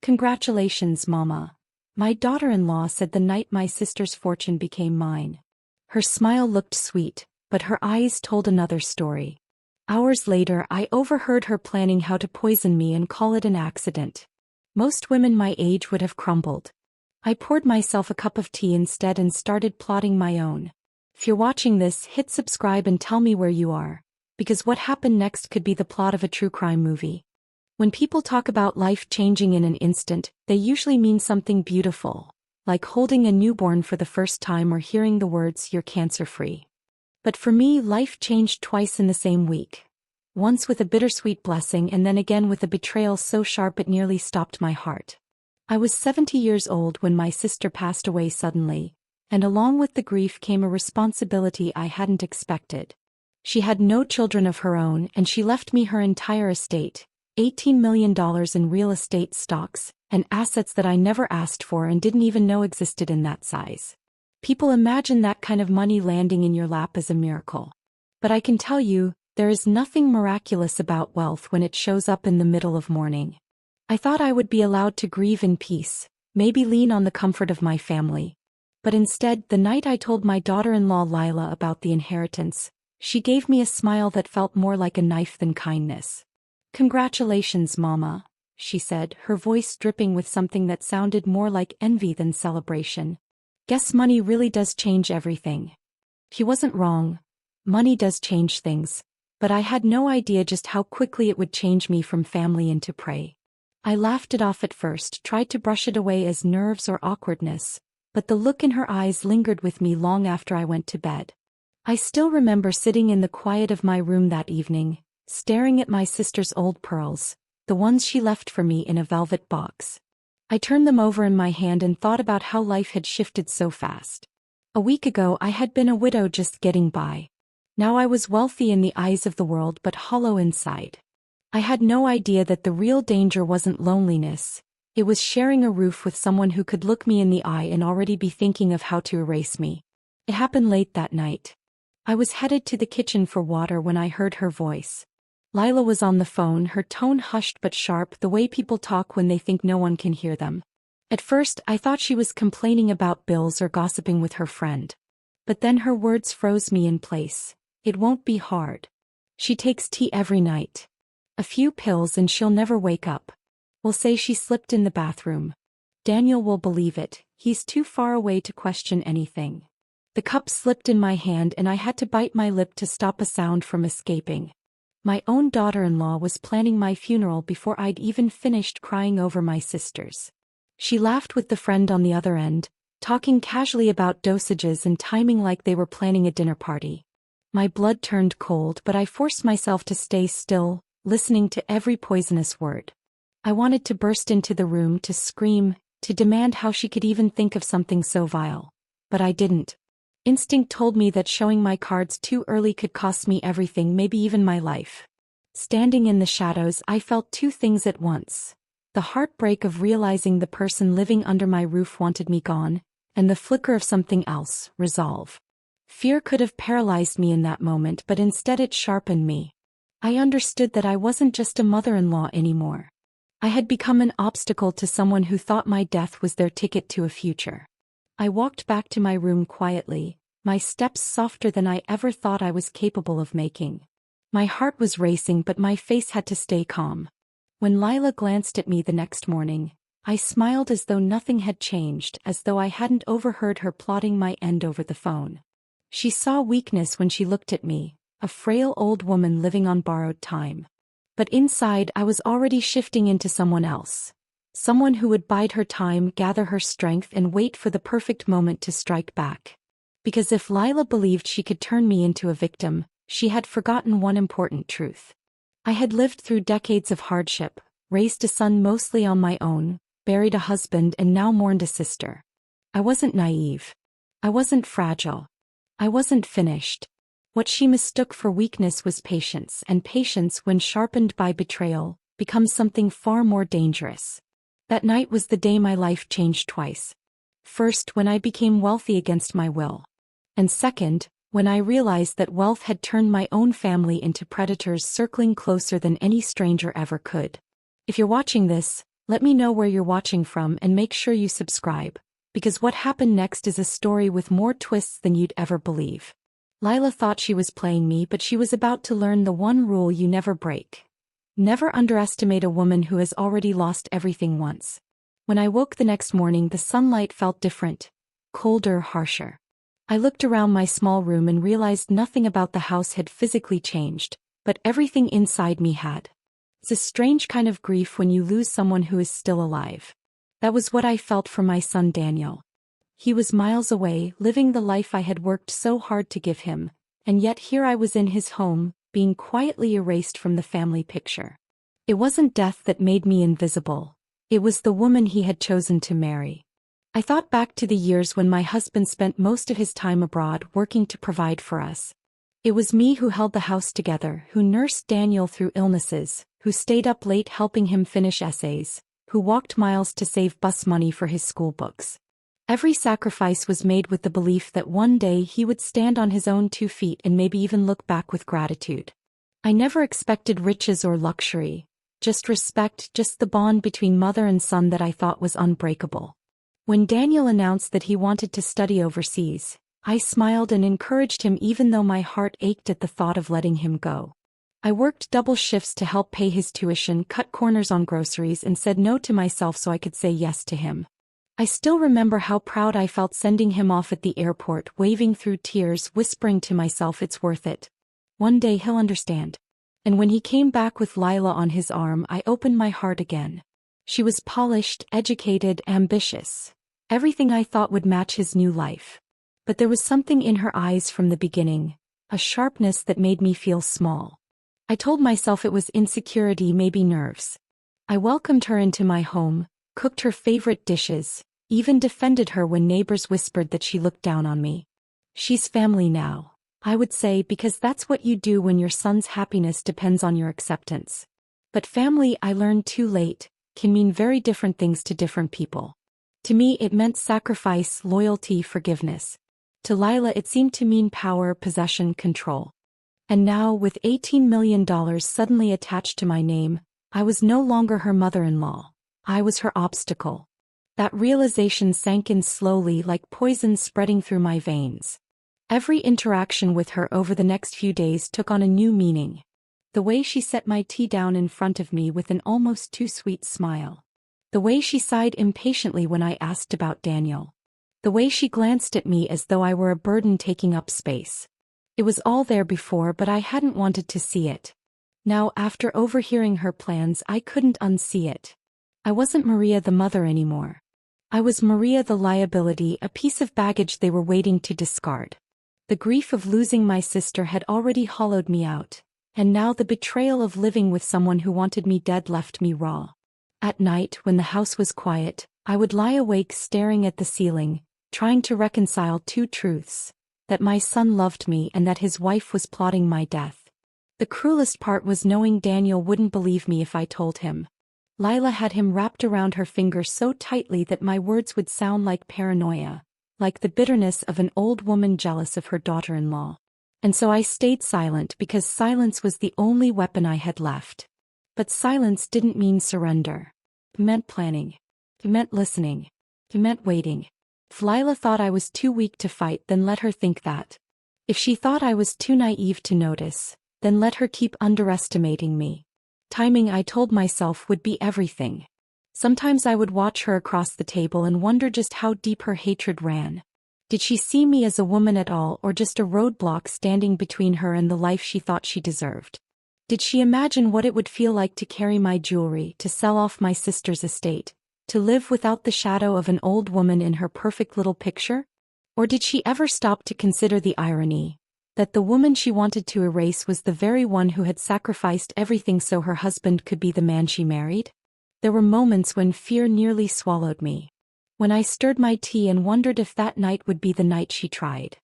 Congratulations, Mama. My daughter-in-law said the night my sister's fortune became mine. Her smile looked sweet, but her eyes told another story. Hours later, I overheard her planning how to poison me and call it an accident. Most women my age would have crumbled. I poured myself a cup of tea instead and started plotting my own. If you're watching this, hit subscribe and tell me where you are, because what happened next could be the plot of a true crime movie. When people talk about life changing in an instant, they usually mean something beautiful, like holding a newborn for the first time or hearing the words, "You're cancer-free." But for me, life changed twice in the same week. Once with a bittersweet blessing and then again with a betrayal so sharp it nearly stopped my heart. I was 70 years old when my sister passed away suddenly, and along with the grief came a responsibility I hadn't expected. She had no children of her own and she left me her entire estate, $18 million in real estate stocks, and assets that I never asked for and didn't even know existed in that size. People imagine that kind of money landing in your lap as a miracle. But I can tell you, there is nothing miraculous about wealth when it shows up in the middle of mourning. I thought I would be allowed to grieve in peace, maybe lean on the comfort of my family. But instead, the night I told my daughter-in-law Lila about the inheritance, she gave me a smile that felt more like a knife than kindness. "Congratulations, Mama," she said, her voice dripping with something that sounded more like envy than celebration. "Guess money really does change everything." He wasn't wrong. Money does change things, but I had no idea just how quickly it would change me from family into prey. I laughed it off at first, tried to brush it away as nerves or awkwardness, but the look in her eyes lingered with me long after I went to bed. I still remember sitting in the quiet of my room that evening, staring at my sister's old pearls, the ones she left for me in a velvet box. I turned them over in my hand and thought about how life had shifted so fast. A week ago I had been a widow just getting by. Now I was wealthy in the eyes of the world but hollow inside. I had no idea that the real danger wasn't loneliness, it was sharing a roof with someone who could look me in the eye and already be thinking of how to erase me. It happened late that night. I was headed to the kitchen for water when I heard her voice. Lila was on the phone, her tone hushed but sharp, the way people talk when they think no one can hear them. At first, I thought she was complaining about bills or gossiping with her friend. But then her words froze me in place. "It won't be hard. She takes tea every night. A few pills and she'll never wake up. We'll say she slipped in the bathroom. Daniel will believe it, he's too far away to question anything." The cup slipped in my hand and I had to bite my lip to stop a sound from escaping. My own daughter-in-law was planning my funeral before I'd even finished crying over my sister's. She laughed with the friend on the other end, talking casually about dosages and timing like they were planning a dinner party. My blood turned cold, but I forced myself to stay still, listening to every poisonous word. I wanted to burst into the room, to scream, to demand how she could even think of something so vile. But I didn't. Instinct told me that showing my cards too early could cost me everything, maybe even my life. Standing in the shadows, I felt two things at once. The heartbreak of realizing the person living under my roof wanted me gone, and the flicker of something else, resolve. Fear could have paralyzed me in that moment, but instead it sharpened me. I understood that I wasn't just a mother-in-law anymore. I had become an obstacle to someone who thought my death was their ticket to a future. I walked back to my room quietly, my steps softer than I ever thought I was capable of making. My heart was racing, but my face had to stay calm. When Lila glanced at me the next morning, I smiled as though nothing had changed, as though I hadn't overheard her plotting my end over the phone. She saw weakness when she looked at me, a frail old woman living on borrowed time. But inside I was already shifting into someone else. Someone who would bide her time, gather her strength and wait for the perfect moment to strike back. Because if Lila believed she could turn me into a victim, she had forgotten one important truth. I had lived through decades of hardship, raised a son mostly on my own, buried a husband and now mourned a sister. I wasn't naive. I wasn't fragile. I wasn't finished. What she mistook for weakness was patience, and patience, when sharpened by betrayal, becomes something far more dangerous. That night was the day my life changed twice. First, when I became wealthy against my will. And second, when I realized that wealth had turned my own family into predators circling closer than any stranger ever could. If you're watching this, Let me know where you're watching from and make sure you subscribe, because what happened next is a story with more twists than you'd ever believe. Lila thought she was playing me, but she was about to learn the one rule you never break. Never underestimate a woman who has already lost everything once. When I woke the next morning, the sunlight felt different, colder, harsher. I looked around my small room and realized nothing about the house had physically changed, but everything inside me had. It's a strange kind of grief when you lose someone who is still alive. That was what I felt for my son Daniel. He was miles away, living the life I had worked so hard to give him, and yet here I was in his home, being quietly erased from the family picture. It wasn't death that made me invisible. It was the woman he had chosen to marry. I thought back to the years when my husband spent most of his time abroad working to provide for us. It was me who held the house together, who nursed Daniel through illnesses, who stayed up late helping him finish essays, who walked miles to save bus money for his school books. Every sacrifice was made with the belief that one day he would stand on his own 2 feet and maybe even look back with gratitude. I never expected riches or luxury, just respect, just the bond between mother and son that I thought was unbreakable. When Daniel announced that he wanted to study overseas, I smiled and encouraged him even though my heart ached at the thought of letting him go. I worked double shifts to help pay his tuition, cut corners on groceries, and said no to myself so I could say yes to him. I still remember how proud I felt sending him off at the airport, waving through tears, whispering to myself it's worth it. One day he'll understand. And when he came back with Lila on his arm, I opened my heart again. She was polished, educated, ambitious. Everything I thought would match his new life. But there was something in her eyes from the beginning, a sharpness that made me feel small. I told myself it was insecurity, maybe nerves. I welcomed her into my home, cooked her favorite dishes, even defended her when neighbors whispered that she looked down on me. She's family now, I would say, because that's what you do when your son's happiness depends on your acceptance. But family, I learned too late, can mean very different things to different people. To me it meant sacrifice, loyalty, forgiveness. To Lila it seemed to mean power, possession, control. And now, with $18 million suddenly attached to my name, I was no longer her mother-in-law. I was her obstacle. That realization sank in slowly, like poison spreading through my veins. Every interaction with her over the next few days took on a new meaning. The way she set my tea down in front of me with an almost too sweet smile. The way she sighed impatiently when I asked about Daniel. The way she glanced at me as though I were a burden taking up space. It was all there before, but I hadn't wanted to see it. Now, after overhearing her plans, I couldn't unsee it. I wasn't Maria the mother anymore. I was Maria the liability, a piece of baggage they were waiting to discard. The grief of losing my sister had already hollowed me out, and now the betrayal of living with someone who wanted me dead left me raw. At night, when the house was quiet, I would lie awake staring at the ceiling, trying to reconcile two truths: that my son loved me and that his wife was plotting my death. The cruelest part was knowing Daniel wouldn't believe me if I told him. Lila had him wrapped around her finger so tightly that my words would sound like paranoia, like the bitterness of an old woman jealous of her daughter-in-law. And so I stayed silent because silence was the only weapon I had left. But silence didn't mean surrender. It meant planning. It meant listening. It meant waiting. If Lila thought I was too weak to fight, then let her think that. If she thought I was too naive to notice, then let her keep underestimating me. Timing, I told myself, would be everything. Sometimes I would watch her across the table and wonder just how deep her hatred ran. Did she see me as a woman at all, or just a roadblock standing between her and the life she thought she deserved? Did she imagine what it would feel like to carry my jewelry, to sell off my sister's estate, to live without the shadow of an old woman in her perfect little picture? Or did she ever stop to consider the irony? That the woman she wanted to erase was the very one who had sacrificed everything so her husband could be the man she married? There were moments when fear nearly swallowed me. When I stirred my tea and wondered if that night would be the night she tried.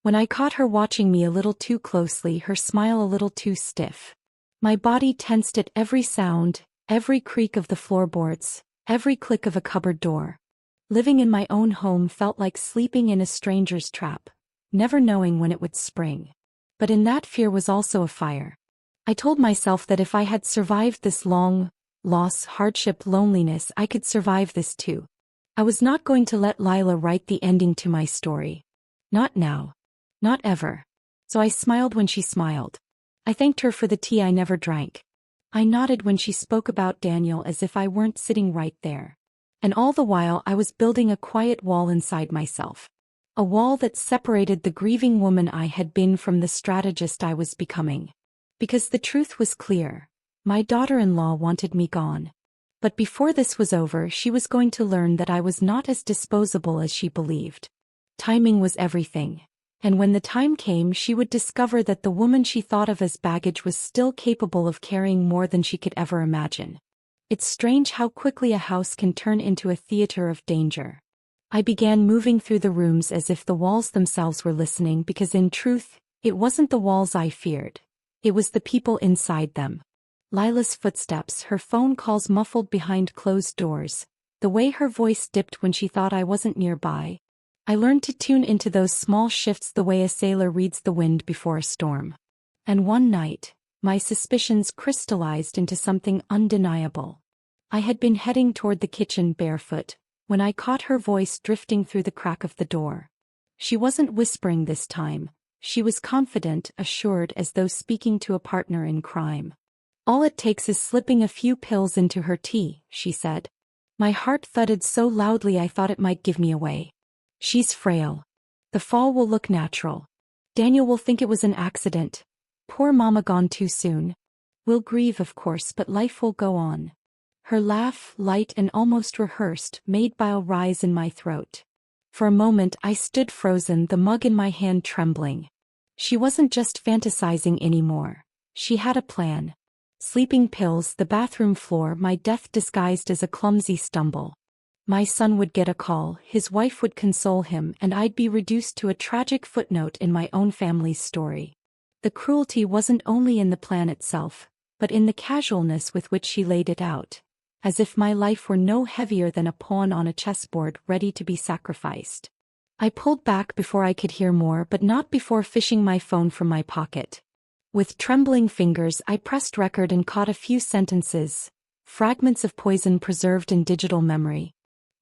When I caught her watching me a little too closely, her smile a little too stiff. My body tensed at every sound, every creak of the floorboards, every click of a cupboard door. Living in my own home felt like sleeping in a stranger's trap, never knowing when it would spring. But in that fear was also a fire. I told myself that if I had survived this long, loss, hardship, loneliness, I could survive this too. I was not going to let Lila write the ending to my story. Not now. Not ever. So I smiled when she smiled. I thanked her for the tea I never drank. I nodded when she spoke about Daniel as if I weren't sitting right there. And all the while I was building a quiet wall inside myself. A wall that separated the grieving woman I had been from the strategist I was becoming. Because the truth was clear. My daughter-in-law wanted me gone. But before this was over, she was going to learn that I was not as disposable as she believed. Timing was everything. And when the time came, she would discover that the woman she thought of as baggage was still capable of carrying more than she could ever imagine. It's strange how quickly a house can turn into a theater of danger. I began moving through the rooms as if the walls themselves were listening, because in truth, it wasn't the walls I feared. It was the people inside them. Lila's footsteps, her phone calls muffled behind closed doors, the way her voice dipped when she thought I wasn't nearby. I learned to tune into those small shifts the way a sailor reads the wind before a storm. And one night, my suspicions crystallized into something undeniable. I had been heading toward the kitchen barefoot, when I caught her voice drifting through the crack of the door. She wasn't whispering this time. She was confident, assured, as though speaking to a partner in crime. "All it takes is slipping a few pills into her tea," she said. My heart thudded so loudly I thought it might give me away. "She's frail. The fall will look natural. Daniel will think it was an accident. Poor Mama gone too soon. We'll grieve, of course, but life will go on." Her laugh, light and almost rehearsed, made bile rise in my throat. For a moment I stood frozen, the mug in my hand trembling. She wasn't just fantasizing anymore. She had a plan. Sleeping pills, the bathroom floor, my death disguised as a clumsy stumble. My son would get a call, his wife would console him, and I'd be reduced to a tragic footnote in my own family's story. The cruelty wasn't only in the plan itself, but in the casualness with which she laid it out. As if my life were no heavier than a pawn on a chessboard ready to be sacrificed. I pulled back before I could hear more, but not before fishing my phone from my pocket. With trembling fingers I pressed record and caught a few sentences, fragments of poison preserved in digital memory.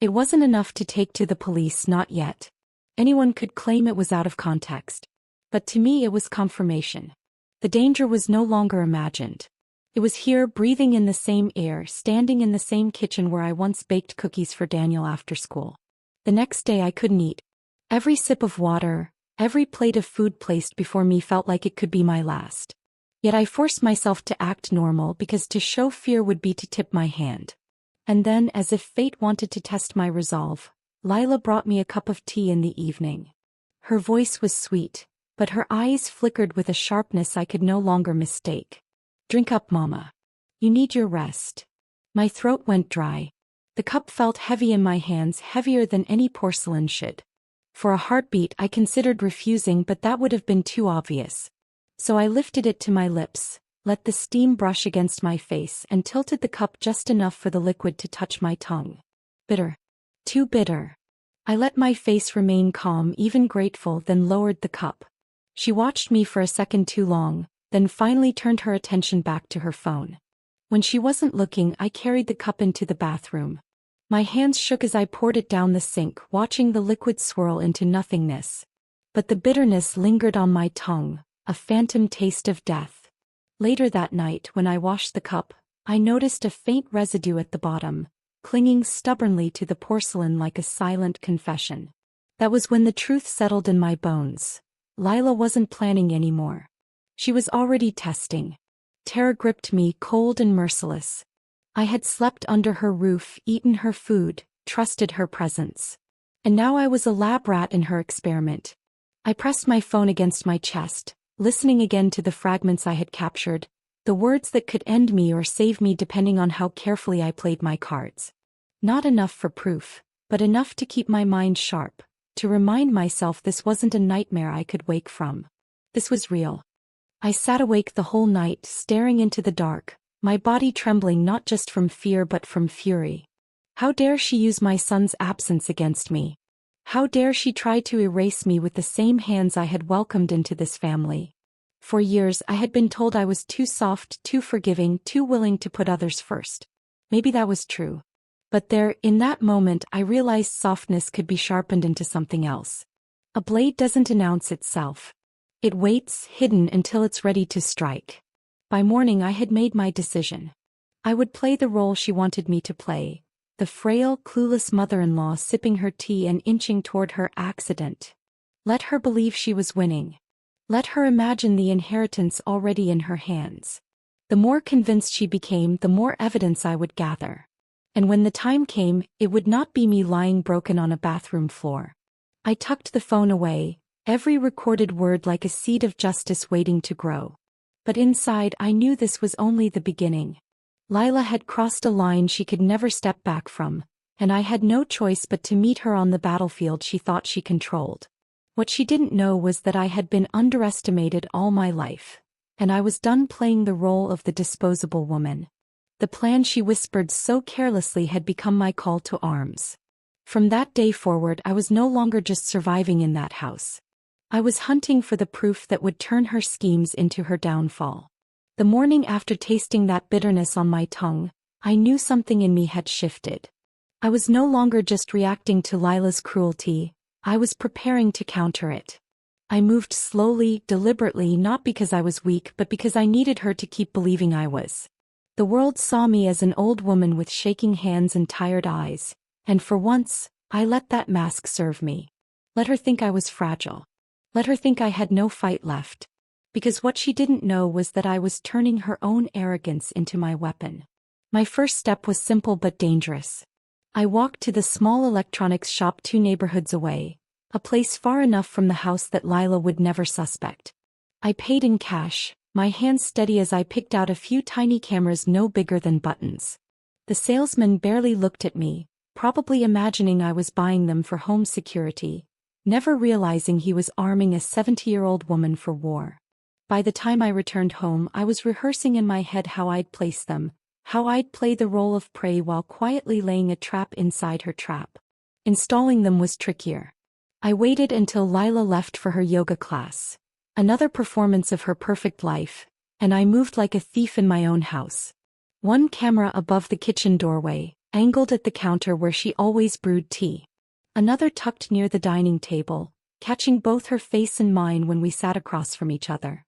It wasn't enough to take to the police, not yet. Anyone could claim it was out of context. But to me it was confirmation. The danger was no longer imagined. It was here, breathing in the same air, standing in the same kitchen where I once baked cookies for Daniel after school. The next day I couldn't eat. Every sip of water, every plate of food placed before me felt like it could be my last. Yet I forced myself to act normal, because to show fear would be to tip my hand. And then, as if fate wanted to test my resolve, Lila brought me a cup of tea in the evening. Her voice was sweet, but her eyes flickered with a sharpness I could no longer mistake. "Drink up, Mama. You need your rest." My throat went dry. The cup felt heavy in my hands, heavier than any porcelain should. For a heartbeat I considered refusing, but that would have been too obvious. So I lifted it to my lips, let the steam brush against my face, and tilted the cup just enough for the liquid to touch my tongue. Bitter. Too bitter. I let my face remain calm, even grateful, then lowered the cup. She watched me for a second too long, then finally turned her attention back to her phone. When she wasn't looking, I carried the cup into the bathroom. My hands shook as I poured it down the sink, watching the liquid swirl into nothingness. But the bitterness lingered on my tongue, a phantom taste of death. Later that night, when I washed the cup, I noticed a faint residue at the bottom, clinging stubbornly to the porcelain like a silent confession. That was when the truth settled in my bones. Lila wasn't planning anymore. She was already testing. Terror gripped me, cold and merciless. I had slept under her roof, eaten her food, trusted her presence. And now I was a lab rat in her experiment. I pressed my phone against my chest, listening again to the fragments I had captured, the words that could end me or save me depending on how carefully I played my cards. Not enough for proof, but enough to keep my mind sharp, to remind myself this wasn't a nightmare I could wake from. This was real. I sat awake the whole night, staring into the dark, my body trembling not just from fear but from fury. How dare she use my son's absence against me? How dare she try to erase me with the same hands I had welcomed into this family? For years I had been told I was too soft, too forgiving, too willing to put others first. Maybe that was true. But there, in that moment, I realized softness could be sharpened into something else. A blade doesn't announce itself. It waits, hidden until it's ready to strike. By morning I had made my decision. I would play the role she wanted me to play, the frail, clueless mother-in-law sipping her tea and inching toward her accident. Let her believe she was winning. Let her imagine the inheritance already in her hands. The more convinced she became, the more evidence I would gather. And when the time came, it would not be me lying broken on a bathroom floor. I tucked the phone away, every recorded word like a seed of justice waiting to grow. But inside I knew this was only the beginning. Lila had crossed a line she could never step back from, and I had no choice but to meet her on the battlefield she thought she controlled. What she didn't know was that I had been underestimated all my life, and I was done playing the role of the disposable woman. The plan she whispered so carelessly had become my call to arms. From that day forward I was no longer just surviving in that house. I was hunting for the proof that would turn her schemes into her downfall. The morning after tasting that bitterness on my tongue, I knew something in me had shifted. I was no longer just reacting to Lila's cruelty, I was preparing to counter it. I moved slowly, deliberately, not because I was weak but because I needed her to keep believing I was. The world saw me as an old woman with shaking hands and tired eyes, and for once, I let that mask serve me. Let her think I was fragile. Let her think I had no fight left. Because what she didn't know was that I was turning her own arrogance into my weapon. My first step was simple but dangerous. I walked to the small electronics shop 2 neighborhoods away, a place far enough from the house that Lila would never suspect. I paid in cash, my hands steady as I picked out a few tiny cameras no bigger than buttons. The salesman barely looked at me, probably imagining I was buying them for home security, never realizing he was arming a 70-year-old woman for war. By the time I returned home, I was rehearsing in my head how I'd place them, how I'd play the role of prey while quietly laying a trap inside her trap. Installing them was trickier. I waited until Lila left for her yoga class, another performance of her perfect life, and I moved like a thief in my own house. One camera above the kitchen doorway, angled at the counter where she always brewed tea. Another tucked near the dining table, catching both her face and mine when we sat across from each other.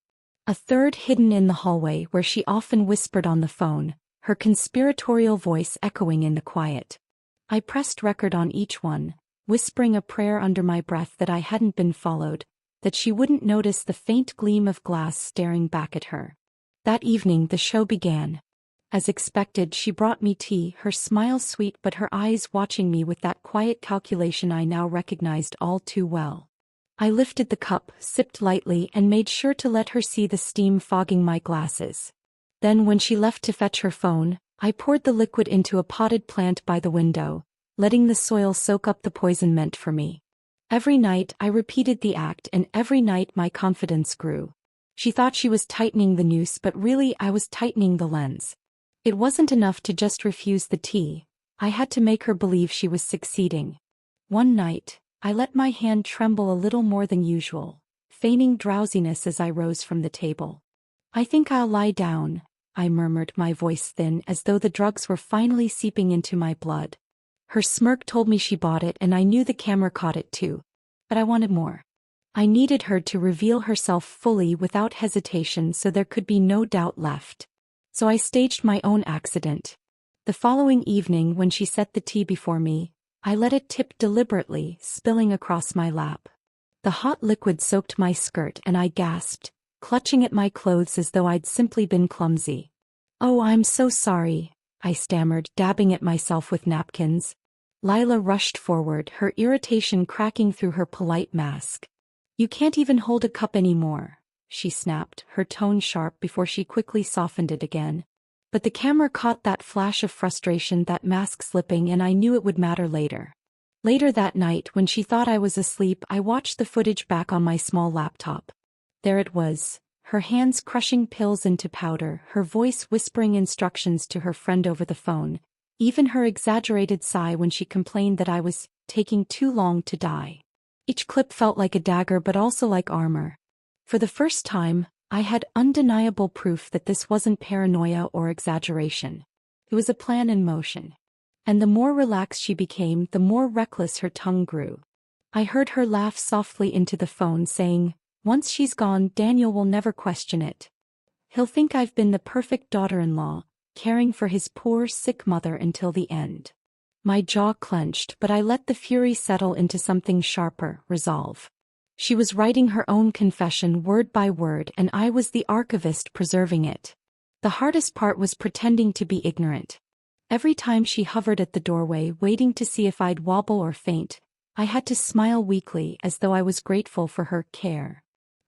A third hidden in the hallway where she often whispered on the phone, her conspiratorial voice echoing in the quiet. I pressed record on each one, whispering a prayer under my breath that I hadn't been followed, that she wouldn't notice the faint gleam of glass staring back at her. That evening the show began. As expected, she brought me tea, her smile sweet but her eyes watching me with that quiet calculation I now recognized all too well. I lifted the cup, sipped lightly, and made sure to let her see the steam fogging my glasses. Then when she left to fetch her phone, I poured the liquid into a potted plant by the window, letting the soil soak up the poison meant for me. Every night I repeated the act, and every night my confidence grew. She thought she was tightening the noose, but really I was tightening the lens. It wasn't enough to just refuse the tea, I had to make her believe she was succeeding. One night, I let my hand tremble a little more than usual, feigning drowsiness as I rose from the table. "I think I'll lie down," I murmured, my voice thin as though the drugs were finally seeping into my blood. Her smirk told me she bought it, and I knew the camera caught it too. But I wanted more. I needed her to reveal herself fully without hesitation so there could be no doubt left. So I staged my own accident. The following evening when she set the tea before me, I let it tip deliberately, spilling across my lap. The hot liquid soaked my skirt and I gasped, clutching at my clothes as though I'd simply been clumsy. "Oh, I'm so sorry," I stammered, dabbing at myself with napkins. Lila rushed forward, her irritation cracking through her polite mask. "You can't even hold a cup anymore," she snapped, her tone sharp before she quickly softened it again. But the camera caught that flash of frustration, that mask slipping, and I knew it would matter later. Later that night, when she thought I was asleep, I watched the footage back on my small laptop. There it was, her hands crushing pills into powder, her voice whispering instructions to her friend over the phone, even her exaggerated sigh when she complained that I was taking too long to die. Each clip felt like a dagger but also like armor. For the first time, I had undeniable proof that this wasn't paranoia or exaggeration. It was a plan in motion. And the more relaxed she became, the more reckless her tongue grew. I heard her laugh softly into the phone, saying, "Once she's gone, Daniel will never question it. He'll think I've been the perfect daughter-in-law, caring for his poor, sick mother until the end." My jaw clenched, but I let the fury settle into something sharper: resolve. She was writing her own confession word by word, and I was the archivist preserving it. The hardest part was pretending to be ignorant. Every time she hovered at the doorway, waiting to see if I'd wobble or faint, I had to smile weakly as though I was grateful for her care.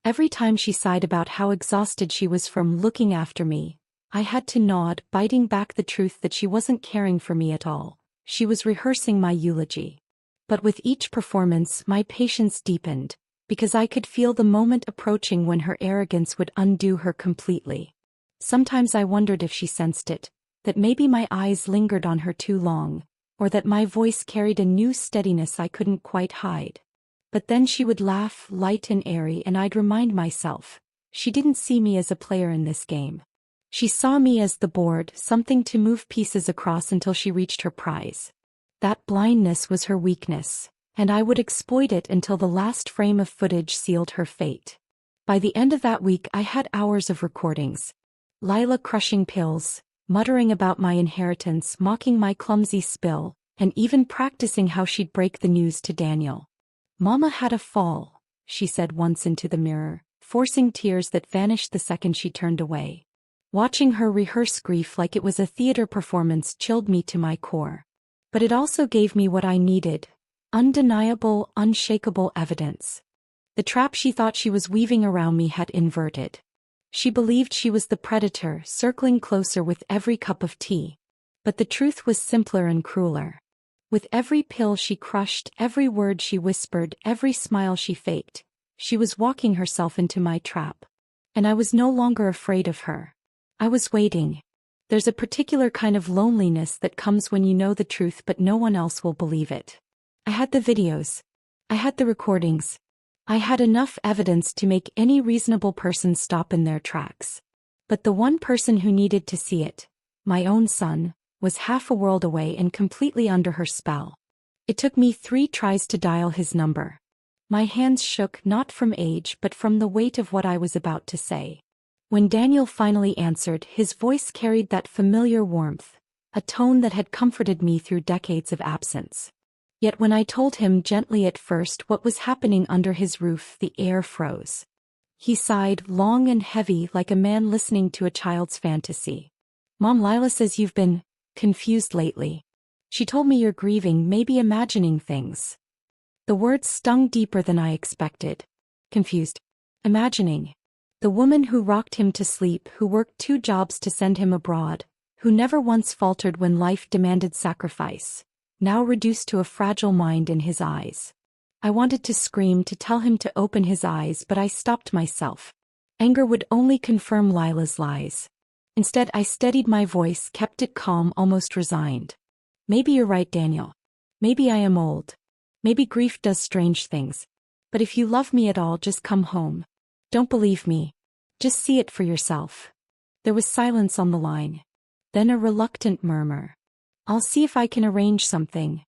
Every time she sighed about how exhausted she was from looking after me, I had to nod, biting back the truth that she wasn't caring for me at all. She was rehearsing my eulogy. But with each performance, my patience deepened, because I could feel the moment approaching when her arrogance would undo her completely. Sometimes I wondered if she sensed it, that maybe my eyes lingered on her too long, or that my voice carried a new steadiness I couldn't quite hide. But then she would laugh, light and airy, and I'd remind myself, she didn't see me as a player in this game. She saw me as the board, something to move pieces across until she reached her prize. That blindness was her weakness, and I would exploit it until the last frame of footage sealed her fate. By the end of that week I had hours of recordings. Lila crushing pills, muttering about my inheritance, mocking my clumsy spill, and even practicing how she'd break the news to Daniel. "Mama had a fall," she said once into the mirror, forcing tears that vanished the second she turned away. Watching her rehearse grief like it was a theater performance chilled me to my core. But it also gave me what I needed: undeniable, unshakable evidence. The trap she thought she was weaving around me had inverted. She believed she was the predator, circling closer with every cup of tea. But the truth was simpler and crueler. With every pill she crushed, every word she whispered, every smile she faked, she was walking herself into my trap. And I was no longer afraid of her. I was waiting. There's a particular kind of loneliness that comes when you know the truth but no one else will believe it. I had the videos. I had the recordings. I had enough evidence to make any reasonable person stop in their tracks. But the one person who needed to see it, my own son, was half a world away and completely under her spell. It took me 3 tries to dial his number. My hands shook, not from age but from the weight of what I was about to say. When Daniel finally answered, his voice carried that familiar warmth, a tone that had comforted me through decades of absence. Yet when I told him gently at first what was happening under his roof, the air froze. He sighed, long and heavy, like a man listening to a child's fantasy. "Mom, Lila says you've been confused lately. She told me you're grieving, maybe imagining things." The words stung deeper than I expected. Confused. Imagining. The woman who rocked him to sleep, who worked 2 jobs to send him abroad, who never once faltered when life demanded sacrifice, now reduced to a fragile mind in his eyes. I wanted to scream, to tell him to open his eyes, but I stopped myself. Anger would only confirm Lila's lies. Instead, I steadied my voice, kept it calm, almost resigned. "Maybe you're right, Daniel. Maybe I am old. Maybe grief does strange things. But if you love me at all, just come home. Don't believe me. Just see it for yourself." There was silence on the line. Then a reluctant murmur. "I'll see if I can arrange something."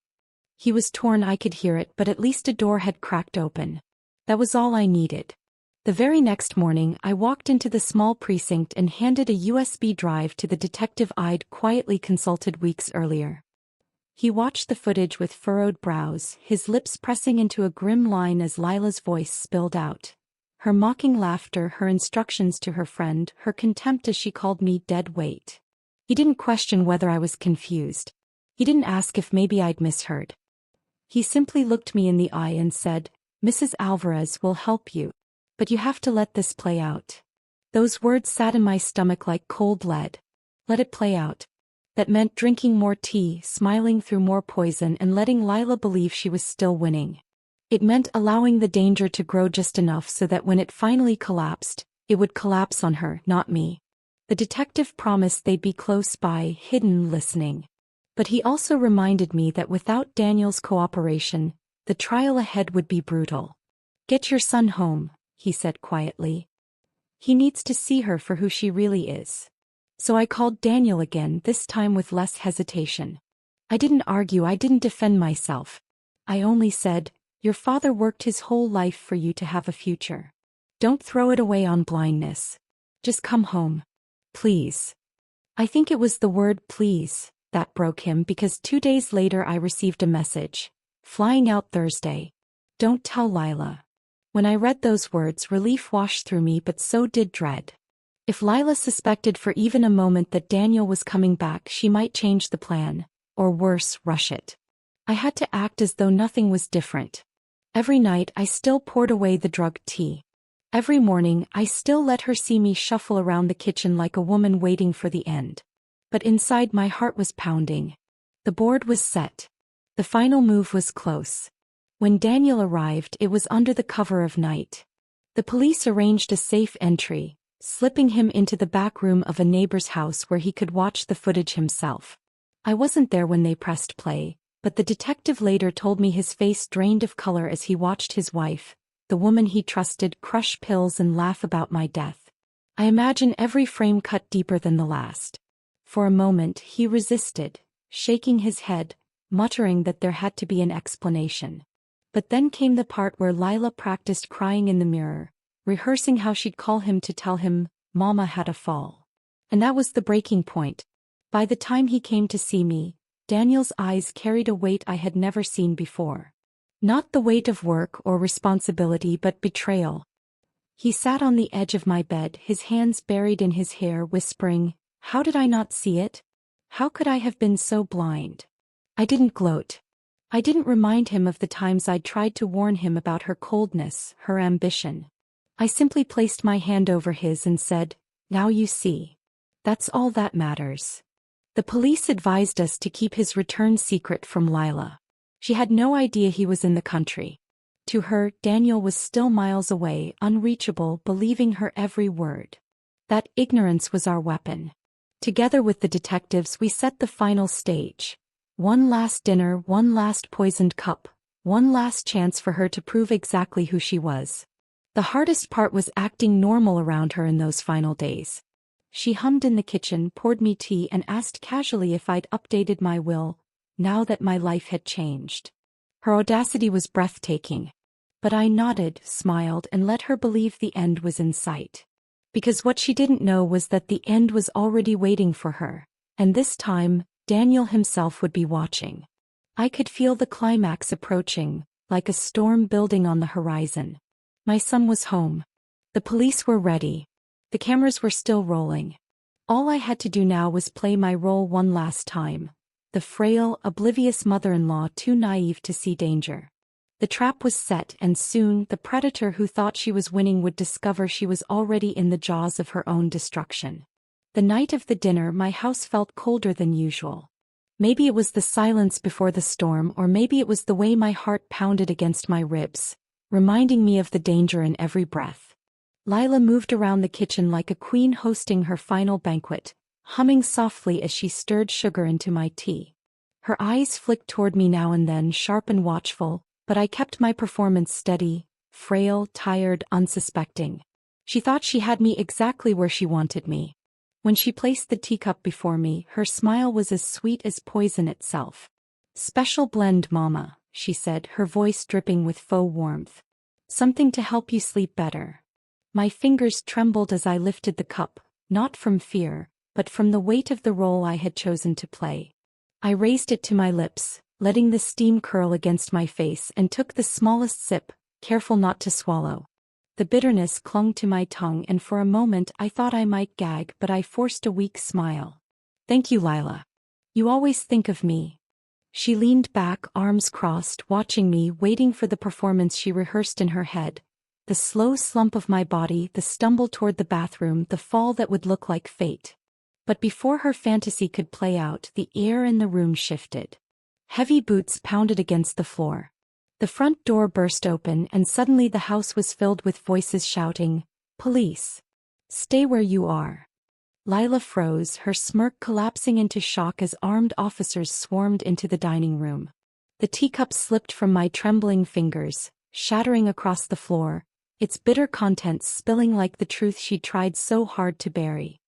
He was torn, I could hear it, but at least a door had cracked open. That was all I needed. The very next morning, I walked into the small precinct and handed a USB drive to the detective I'd quietly consulted weeks earlier. He watched the footage with furrowed brows, his lips pressing into a grim line as Lila's voice spilled out. Her mocking laughter, her instructions to her friend, her contempt as she called me dead weight. He didn't question whether I was confused. He didn't ask if maybe I'd misheard. He simply looked me in the eye and said, "Mrs. Alvarez will help you. But you have to let this play out." Those words sat in my stomach like cold lead. Let it play out. That meant drinking more tea, smiling through more poison, and letting Lila believe she was still winning. It meant allowing the danger to grow just enough so that when it finally collapsed, it would collapse on her, not me. The detective promised they'd be close by, hidden, listening. But he also reminded me that without Daniel's cooperation, the trial ahead would be brutal. "Get your son home," he said quietly. "He needs to see her for who she really is." So I called Daniel again, this time with less hesitation. I didn't argue, I didn't defend myself. I only said, "Your father worked his whole life for you to have a future. Don't throw it away on blindness. Just come home. Please." I think it was the word please that broke him, because 2 days later I received a message. "Flying out Thursday. Don't tell Lila." When I read those words, relief washed through me, but so did dread. If Lila suspected for even a moment that Daniel was coming back, she might change the plan, or worse, rush it. I had to act as though nothing was different. Every night I still poured away the drugged tea. Every morning I still let her see me shuffle around the kitchen like a woman waiting for the end. But inside my heart was pounding. The board was set. The final move was close. When Daniel arrived, it was under the cover of night. The police arranged a safe entry, slipping him into the back room of a neighbor's house where he could watch the footage himself. I wasn't there when they pressed play, but the detective later told me his face drained of color as he watched his wife, the woman he trusted, crush pills and laugh about my death. I imagine every frame cut deeper than the last. For a moment he resisted, shaking his head, muttering that there had to be an explanation. But then came the part where Lila practiced crying in the mirror, rehearsing how she'd call him to tell him Mama had a fall. And that was the breaking point. By the time he came to see me, Daniel's eyes carried a weight I had never seen before. Not the weight of work or responsibility, but betrayal. He sat on the edge of my bed, his hands buried in his hair, whispering, "How did I not see it? How could I have been so blind?" I didn't gloat. I didn't remind him of the times I'd tried to warn him about her coldness, her ambition. I simply placed my hand over his and said, "Now you see. That's all that matters." The police advised us to keep his return secret from Lila. She had no idea he was in the country. To her, Daniel was still miles away, unreachable, believing her every word. That ignorance was our weapon. Together with the detectives, we set the final stage. One last dinner, one last poisoned cup, one last chance for her to prove exactly who she was. The hardest part was acting normal around her in those final days. She hummed in the kitchen, poured me tea, and asked casually if I'd updated my will, now that my life had changed. Her audacity was breathtaking. But I nodded, smiled, and let her believe the end was in sight. Because what she didn't know was that the end was already waiting for her, and this time, Daniel himself would be watching. I could feel the climax approaching, like a storm building on the horizon. My son was home. The police were ready. The cameras were still rolling. All I had to do now was play my role one last time. The frail, oblivious mother-in-law too naive to see danger. The trap was set, and soon the predator who thought she was winning would discover she was already in the jaws of her own destruction. The night of the dinner, my house felt colder than usual. Maybe it was the silence before the storm, or maybe it was the way my heart pounded against my ribs, reminding me of the danger in every breath. Lila moved around the kitchen like a queen hosting her final banquet, humming softly as she stirred sugar into my tea. Her eyes flicked toward me now and then, sharp and watchful, but I kept my performance steady, frail, tired, unsuspecting. She thought she had me exactly where she wanted me. When she placed the teacup before me, her smile was as sweet as poison itself. "Special blend, Mama," she said, her voice dripping with faux warmth. "Something to help you sleep better." My fingers trembled as I lifted the cup, not from fear, but from the weight of the role I had chosen to play. I raised it to my lips, letting the steam curl against my face, and took the smallest sip, careful not to swallow. The bitterness clung to my tongue, and for a moment I thought I might gag, but I forced a weak smile. "Thank you, Lila. You always think of me." She leaned back, arms crossed, watching me, waiting for the performance she rehearsed in her head. The slow slump of my body, the stumble toward the bathroom, the fall that would look like fate. But before her fantasy could play out, the air in the room shifted. Heavy boots pounded against the floor. The front door burst open, and suddenly the house was filled with voices shouting, "Police! Stay where you are." Lila froze, her smirk collapsing into shock as armed officers swarmed into the dining room. The teacup slipped from my trembling fingers, shattering across the floor, its bitter contents spilling like the truth she tried so hard to bury.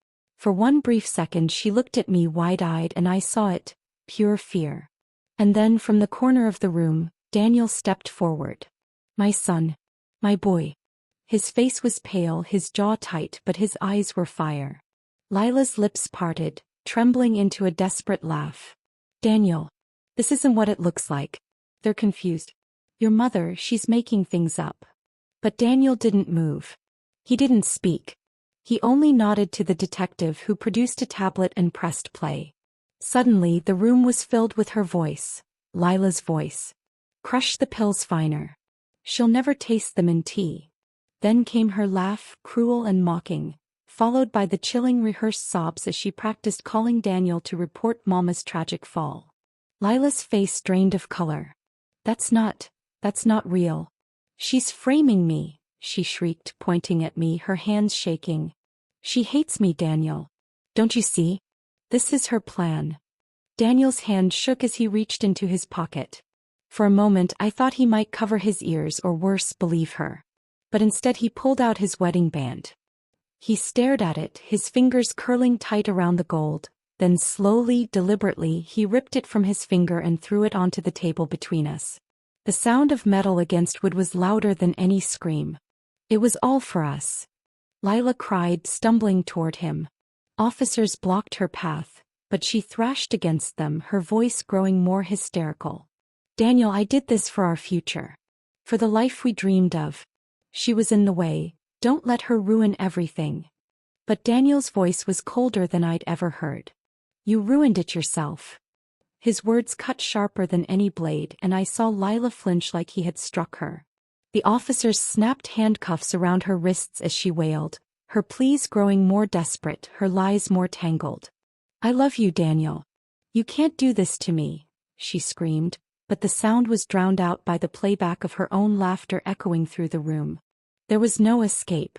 For one brief second she looked at me wide-eyed and I saw it, pure fear. And then from the corner of the room, Daniel stepped forward. My son. My boy. His face was pale, his jaw tight, but his eyes were fire. Lila's lips parted, trembling into a desperate laugh. Daniel. This isn't what it looks like. They're confused. Your mother, she's making things up. But Daniel didn't move. He didn't speak. He only nodded to the detective who produced a tablet and pressed play. Suddenly the room was filled with her voice, Lila's voice. Crush the pills finer. She'll never taste them in tea. Then came her laugh, cruel and mocking, followed by the chilling rehearsed sobs as she practiced calling Daniel to report Mama's tragic fall. Lila's face drained of color. That's not real. She's framing me, she shrieked, pointing at me, her hands shaking. She hates me, Daniel. Don't you see? This is her plan. Daniel's hand shook as he reached into his pocket. For a moment I thought he might cover his ears or worse, believe her. But instead he pulled out his wedding band. He stared at it, his fingers curling tight around the gold, then slowly, deliberately, he ripped it from his finger and threw it onto the table between us. The sound of metal against wood was louder than any scream. It was all for us. Lila cried, stumbling toward him. Officers blocked her path, but she thrashed against them, her voice growing more hysterical. Daniel, I did this for our future. For the life we dreamed of. She was in the way, don't let her ruin everything. But Daniel's voice was colder than I'd ever heard. You ruined it yourself. His words cut sharper than any blade, and I saw Lila flinch like he had struck her. The officers snapped handcuffs around her wrists as she wailed, her pleas growing more desperate, her lies more tangled. I love you, Daniel. You can't do this to me, she screamed, but the sound was drowned out by the playback of her own laughter echoing through the room. There was no escape.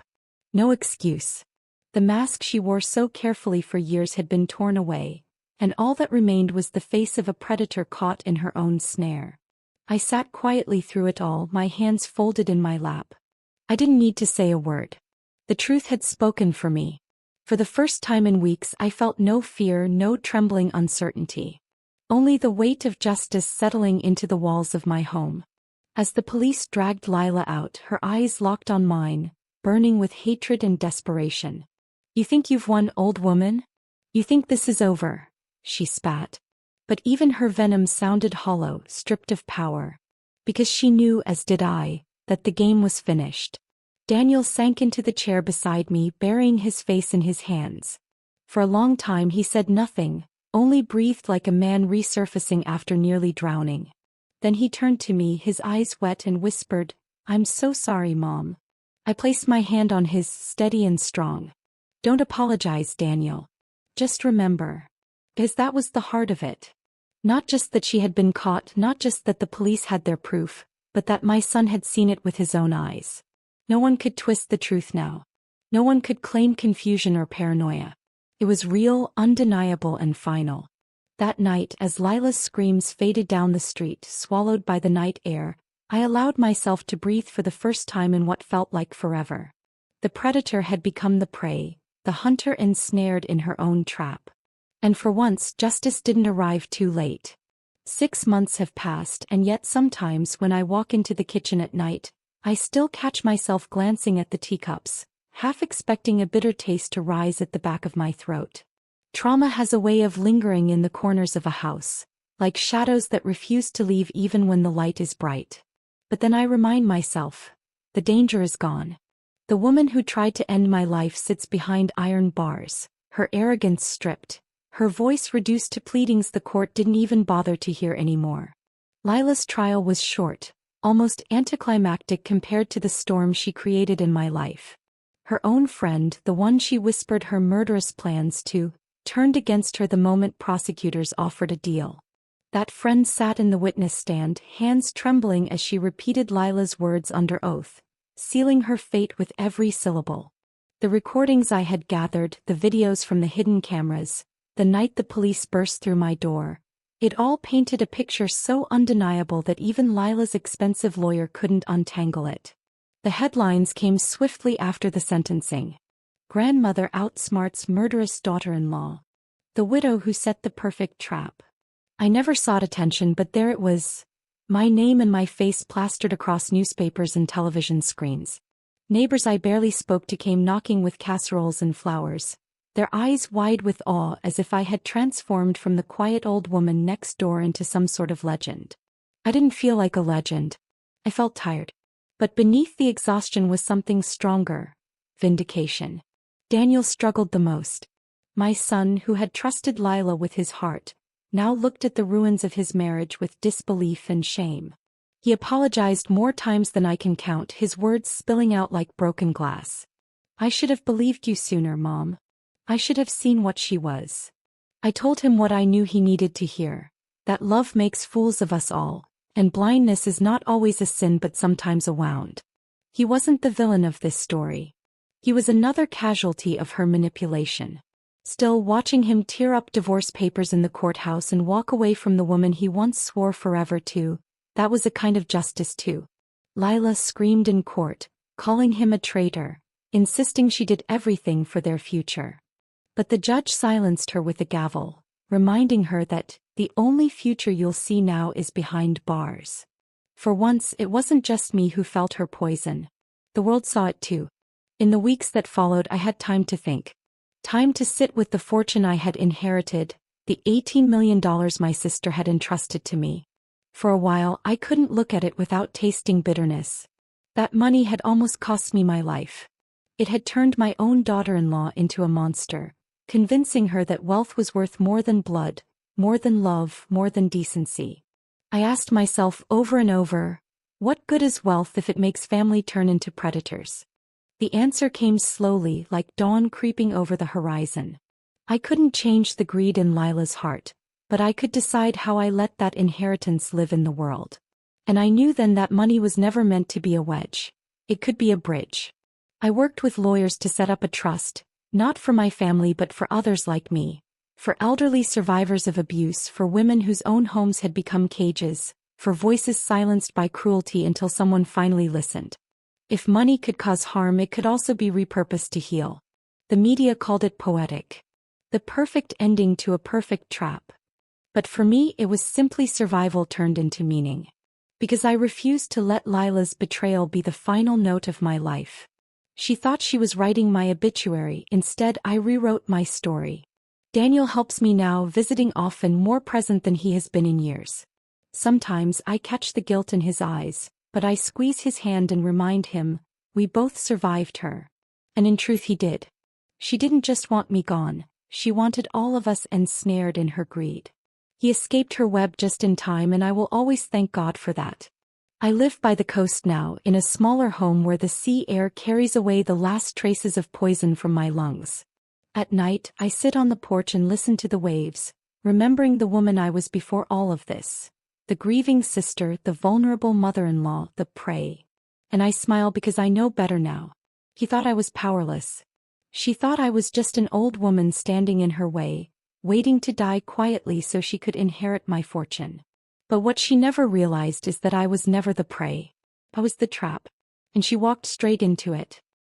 No excuse. The mask she wore so carefully for years had been torn away, and all that remained was the face of a predator caught in her own snare. I sat quietly through it all, my hands folded in my lap. I didn't need to say a word. The truth had spoken for me. For the first time in weeks I felt no fear, no trembling uncertainty. Only the weight of justice settling into the walls of my home. As the police dragged Lila out, her eyes locked on mine, burning with hatred and desperation. You think you've won, old woman? You think this is over? She spat. But even her venom sounded hollow, stripped of power. Because she knew, as did I, that the game was finished. Daniel sank into the chair beside me, burying his face in his hands. For a long time he said nothing, only breathed like a man resurfacing after nearly drowning. Then he turned to me, his eyes wet, and whispered, I'm so sorry, Mom. I placed my hand on his, steady and strong. Don't apologize, Daniel. Just remember. Because that was the heart of it. Not just that she had been caught, not just that the police had their proof, but that my son had seen it with his own eyes. No one could twist the truth now. No one could claim confusion or paranoia. It was real, undeniable, and final. That night, as Lila's screams faded down the street, swallowed by the night air, I allowed myself to breathe for the first time in what felt like forever. The predator had become the prey, the hunter ensnared in her own trap. And for once, justice didn't arrive too late. 6 months have passed, and yet sometimes when I walk into the kitchen at night, I still catch myself glancing at the teacups, half expecting a bitter taste to rise at the back of my throat. Trauma has a way of lingering in the corners of a house, like shadows that refuse to leave even when the light is bright. But then I remind myself, the danger is gone. The woman who tried to end my life sits behind iron bars, her arrogance stripped, her voice reduced to pleadings the court didn't even bother to hear anymore. Lila's trial was short, almost anticlimactic compared to the storm she created in my life. Her own friend, the one she whispered her murderous plans to, turned against her the moment prosecutors offered a deal. That friend sat in the witness stand, hands trembling as she repeated Lila's words under oath, sealing her fate with every syllable. The recordings I had gathered, the videos from the hidden cameras, the night the police burst through my door, it all painted a picture so undeniable that even Lila's expensive lawyer couldn't untangle it. The headlines came swiftly after the sentencing. grandmother outsmarts murderous daughter-in-law. The widow who set the perfect trap. I never sought attention, but there it was. My name and my face plastered across newspapers and television screens. Neighbors I barely spoke to came knocking with casseroles and flowers, their eyes wide with awe as if I had transformed from the quiet old woman next door into some sort of legend. I didn't feel like a legend. I felt tired. But beneath the exhaustion was something stronger. Vindication. Daniel struggled the most. My son, who had trusted Lila with his heart, now looked at the ruins of his marriage with disbelief and shame. He apologized more times than I can count, his words spilling out like broken glass. I should have believed you sooner, Mom. I should have seen what she was. I told him what I knew he needed to hear, that love makes fools of us all, and blindness is not always a sin but sometimes a wound. He wasn't the villain of this story. He was another casualty of her manipulation. Still, watching him tear up divorce papers in the courthouse and walk away from the woman he once swore forever to, that was a kind of justice too. Lila screamed in court, calling him a traitor, insisting she did everything for their future. But the judge silenced her with a gavel, reminding her that the only future you'll see now is behind bars. For once, it wasn't just me who felt her poison. The world saw it too. In the weeks that followed, I had time to think. Time to sit with the fortune I had inherited, the $18 million my sister had entrusted to me. For a while, I couldn't look at it without tasting bitterness. That money had almost cost me my life. It had turned my own daughter-in-law into a monster, convincing her that wealth was worth more than blood, more than love, more than decency. I asked myself over and over, what good is wealth if it makes family turn into predators? The answer came slowly, like dawn creeping over the horizon. I couldn't change the greed in Lila's heart, but I could decide how I let that inheritance live in the world. And I knew then that money was never meant to be a wedge. It could be a bridge. I worked with lawyers to set up a trust, not for my family but for others like me, for elderly survivors of abuse, for women whose own homes had become cages, for voices silenced by cruelty until someone finally listened. If money could cause harm, it could also be repurposed to heal. The media called it poetic. The perfect ending to a perfect trap. But for me, it was simply survival turned into meaning. Because I refused to let Lila's betrayal be the final note of my life. She thought she was writing my obituary. Instead, I rewrote my story. Daniel helps me now, visiting often, more present than he has been in years. Sometimes I catch the guilt in his eyes, but I squeeze his hand and remind him, we both survived her. And in truth he did. She didn't just want me gone, she wanted all of us ensnared in her greed. He escaped her web just in time, and I will always thank God for that. I live by the coast now, in a smaller home where the sea air carries away the last traces of poison from my lungs. At night, I sit on the porch and listen to the waves, remembering the woman I was before all of this. The grieving sister, the vulnerable mother-in-law, the prey. And I smile because I know better now. He thought I was powerless. She thought I was just an old woman standing in her way, waiting to die quietly so she could inherit my fortune. But what she never realized is that I was never the prey. I was the trap. And she walked straight into it.